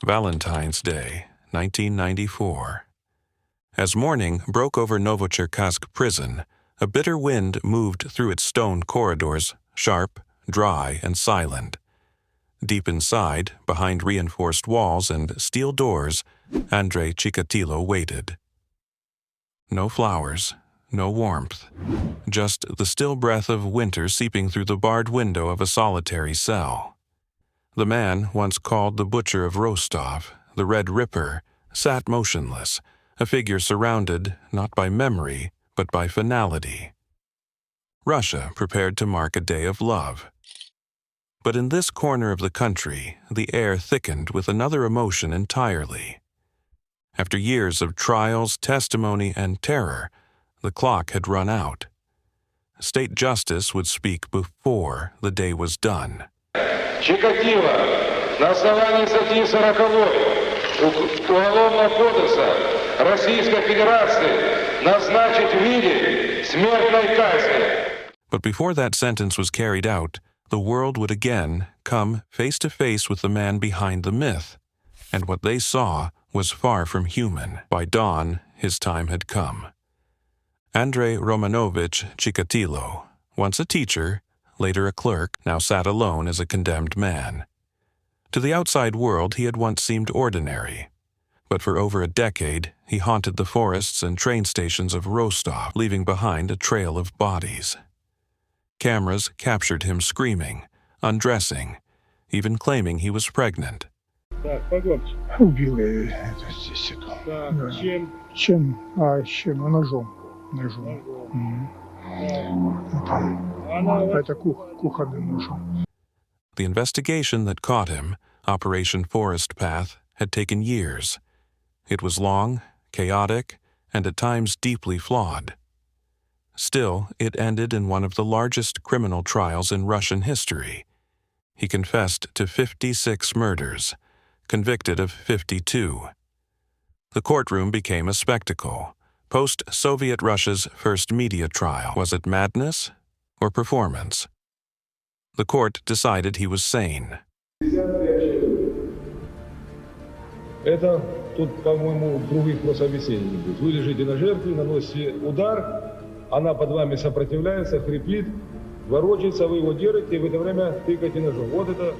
Valentine's Day, 1994. As morning broke over Novocherkassk prison, a bitter wind moved through its stone corridors, sharp, dry, and silent. Deep inside, behind reinforced walls and steel doors, Andrei Chikatilo waited. No flowers, no warmth, just the still breath of winter seeping through the barred window of a solitary cell. The man, once called the Butcher of Rostov, the Red Ripper, sat motionless, a figure surrounded not by memory, but by finality. Russia prepared to mark a day of love. But in this corner of the country, the air thickened with another emotion entirely. After years of trials, testimony, and terror, the clock had run out. State justice would speak before the day was done. Chikatilo, на основании статьи 40 Уголовного кодекса Российской Федерации назначить в виде смертной казни. But before that sentence was carried out, the world would again come face to face with the man behind the myth, and what they saw was far from human. By dawn, his time had come. Andrei Romanovich Chikatilo, once a teacher, later a clerk, now sat alone as a condemned man. To the outside world he had once seemed ordinary, but for over a decade he haunted the forests and train stations of Rostov, leaving behind a trail of bodies. Cameras captured him screaming, undressing, even claiming he was pregnant. Убила это здесь. Чем? Чем? Ножом. Это кухонным ножом. The investigation that caught him, Operation Forest Path, had taken years. It was long, chaotic, and at times deeply flawed. Still, it ended in one of the largest criminal trials in Russian history. He confessed to 56 murders, convicted of 52. The courtroom became a spectacle. Post-Soviet Russia's first media trial. Was it madness or performance? The court decided he was sane. Это тут, по-моему, других просто объяснений не будет. Вы лежите на жертве, наносите удар, она под вами сопротивляется, хрипит, ворочается, вы его держите, и в это время тыкаете ножом. Вот это.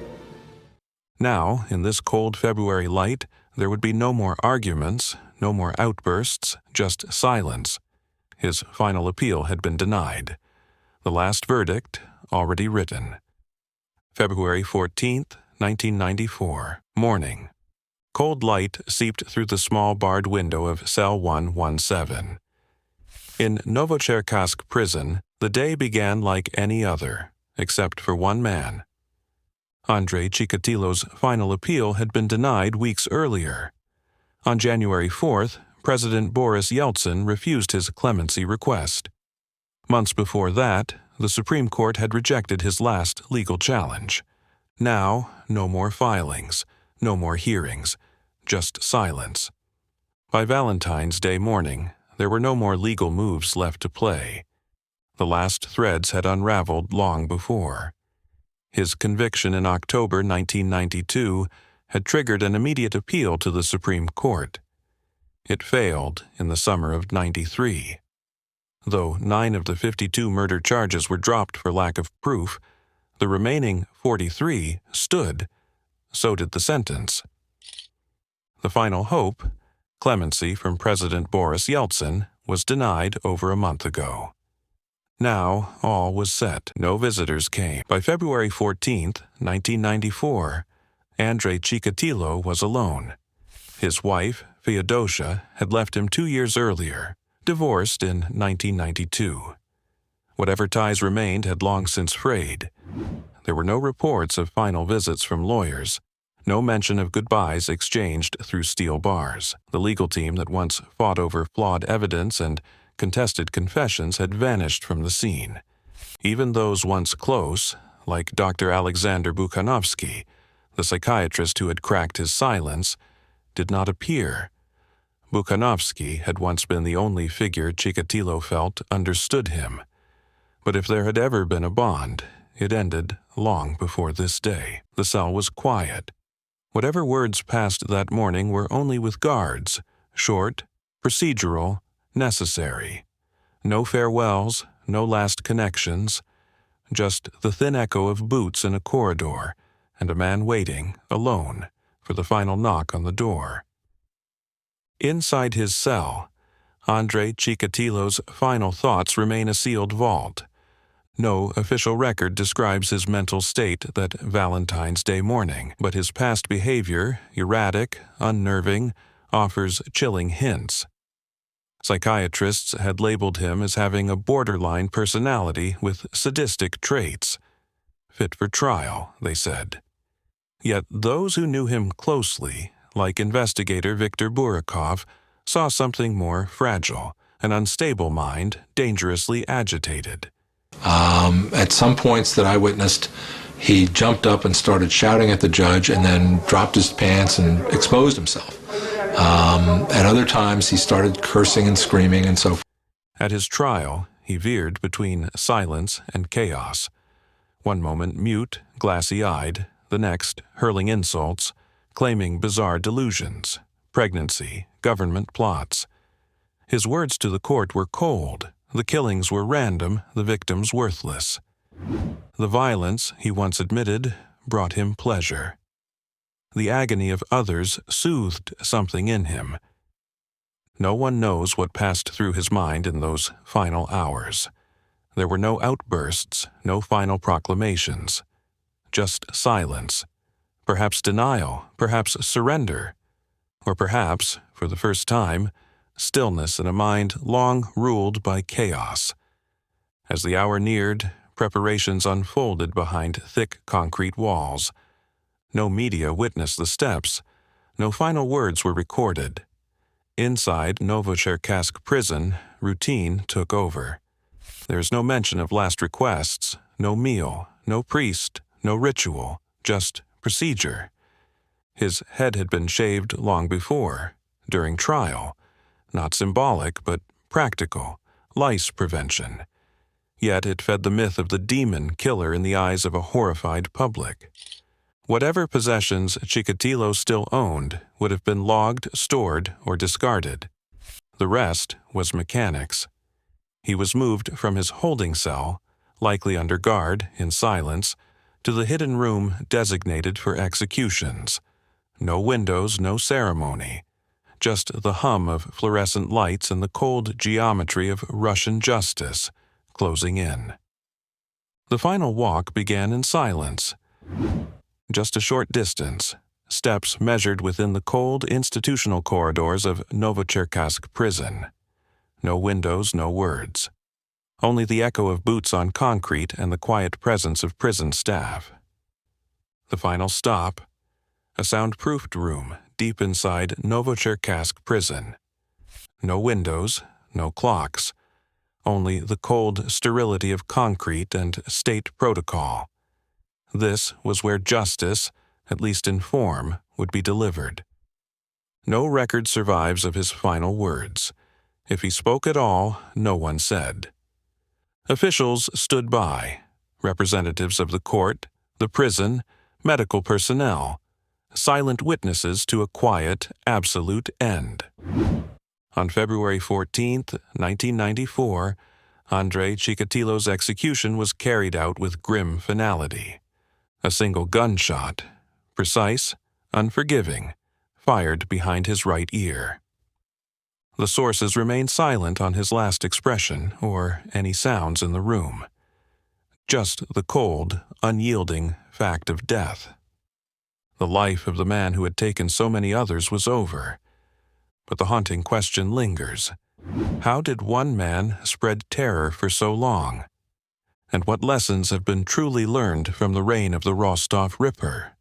Now, in this cold February light, there would be no more arguments, no more outbursts, just silence. His final appeal had been denied. The last verdict already written. February 14th, 1994, morning. Cold light seeped through the small barred window of cell 117. In Novocherkassk prison, the day began like any other, except for one man. Andrei Chikatilo's final appeal had been denied weeks earlier. On January 4th, President Boris Yeltsin refused his clemency request. Months before that, the Supreme Court had rejected his last legal challenge. Now, no more filings, no more hearings, just silence. By Valentine's Day morning, there were no more legal moves left to play. The last threads had unraveled long before. His conviction in October 1992 had triggered an immediate appeal to the Supreme Court. It failed in the summer of '93. Though 9 of the 52 murder charges were dropped for lack of proof, the remaining 43 stood. So did the sentence. The final hope, clemency from President Boris Yeltsin, was denied over a month ago. Now all was set. No visitors came. By February 14th, 1994, Andrei Chikatilo was alone. His wife, Feodosia, had left him 2 years earlier, divorced in 1992. Whatever ties remained had long since frayed. There were no reports of final visits from lawyers, no mention of goodbyes exchanged through steel bars. The legal team that once fought over flawed evidence and contested confessions had vanished from the scene. Even those once close, like Dr. Alexander Bukhanovsky, the psychiatrist who had cracked his silence, did not appear. Bukhanovsky had once been the only figure Chikatilo felt understood him. But if there had ever been a bond, it ended long before this day. The cell was quiet. Whatever words passed that morning were only with guards, short, procedural, necessary. No farewells, no last connections, just the thin echo of boots in a corridor and a man waiting, alone, for the final knock on the door. Inside his cell, Andrei Chikatilo's final thoughts remain a sealed vault. No official record describes his mental state that Valentine's Day morning, but his past behavior, erratic, unnerving, offers chilling hints. Psychiatrists had labeled him as having a borderline personality with sadistic traits. Fit for trial, they said. Yet those who knew him closely, like investigator Viktor Burakov, saw something more fragile, an unstable mind, dangerously agitated. At some points that I witnessed, he jumped up and started shouting at the judge and then dropped his pants and exposed himself. At other times, he started cursing and screaming and so forth. At his trial, he veered between silence and chaos. One moment mute, glassy-eyed, the next hurling insults, claiming bizarre delusions, pregnancy, government plots. His words to the court were cold. The killings were random, the victims worthless. The violence, he once admitted, brought him pleasure. The agony of others soothed something in him. No one knows what passed through his mind in those final hours. There were no outbursts, no final proclamations. Just silence. Perhaps denial, perhaps surrender. Or perhaps, for the first time, stillness in a mind long ruled by chaos. As the hour neared, preparations unfolded behind thick concrete walls. No media witnessed the steps. No final words were recorded. Inside Novocherkassk prison, routine took over. There is no mention of last requests, no meal, no priest, no ritual, just procedure. His head had been shaved long before, during trial. Not symbolic, but practical, lice prevention. Yet it fed the myth of the demon killer in the eyes of a horrified public. Whatever possessions Chikatilo still owned would have been logged, stored, or discarded. The rest was mechanics. He was moved from his holding cell, likely under guard, in silence, to the hidden room designated for executions. No windows, no ceremony. Just the hum of fluorescent lights and the cold geometry of Russian justice closing in. The final walk began in silence. Just a short distance, steps measured within the cold institutional corridors of Novocherkassk prison. No windows, no words. Only the echo of boots on concrete and the quiet presence of prison staff. The final stop, a soundproofed room deep inside Novocherkassk prison. No windows, no clocks, only the cold sterility of concrete and state protocol. This was where justice, at least in form, would be delivered. No record survives of his final words. If he spoke at all, no one said. Officials stood by, representatives of the court, the prison, medical personnel, silent witnesses to a quiet, absolute end. On February 14, 1994, Andrei Chikatilo's execution was carried out with grim finality. A single gunshot, precise, unforgiving, fired behind his right ear. The sources remained silent on his last expression or any sounds in the room. Just the cold, unyielding fact of death. The life of the man who had taken so many others was over. But the haunting question lingers. How did one man spread terror for so long? And what lessons have been truly learned from the reign of the rostovripper?